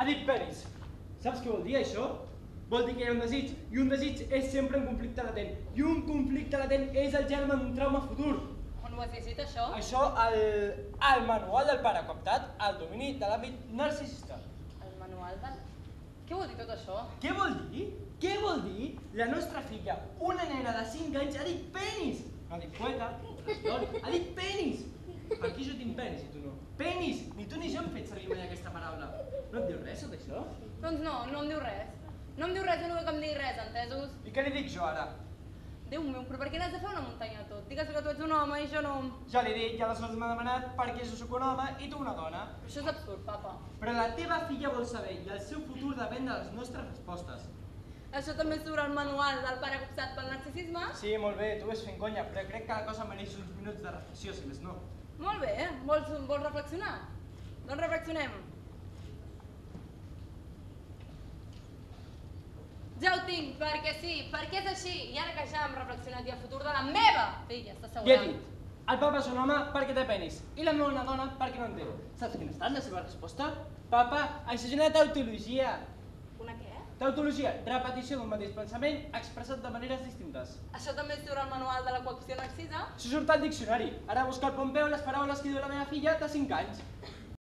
Ha dit penis. Saps què vol dir això? Vol dir que hi ha un desig, i un desig és sempre un conflicte latent. I un conflicte latent és el germen d'un trauma futur. On ho has llegit, això? Això al manual del pare cooptat, al domini de l'àmbit narcisista. El manual del... Què vol dir tot això? Què vol dir? Què vol dir? La nostra filla, una nena de 5 anys, ha dit penis! No ha dit poeta, ha dit penis! Aquí jo tinc penis i tu no. Penis! Ni tu ni jo hem fet servir mai aquesta paraula. No et diu res, tot això? Doncs no, no em diu res. No em diu res, jo no vull que em digui res, entesos? I què li dic jo ara? Déu meu, però per què n'has de fer una muntanya tot? Digues que tu ets un home i jo no... Ja li dic, ja aleshores m'ha demanat perquè jo sóc un home i tu una dona. Però això és absurd, papa. Però la teva filla vol saber i el seu futur depèn de les nostres respostes. Això també surt al manual del pare copsat pel narcisisme? Sí, molt bé, tu ves fent conya, però crec que la cosa mereix uns minuts de reflexió, si més no. Molt bé, vols reflexionar? Doncs reflexionem. Ja ho tinc, perquè sí, perquè és així. I ara que ja hem reflexionat i el futur de la meva filla està Què he assegurat. dit? El papa és un home perquè té penis i la meva una dona perquè no en té. Saps quina ha estat la seva resposta? Papa, això és una tautologia. Una què? Tautologia, repetició d'un mateix pensament expressat de maneres distintes. Això també surt al manual de la coacció narcisa? Això surt al diccionari. Ara busca el Pompeu les paraules que diu la meva filla de 5 anys.